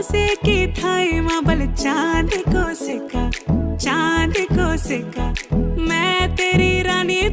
से की थाई माबल चांद को सिका मैं तेरी रानी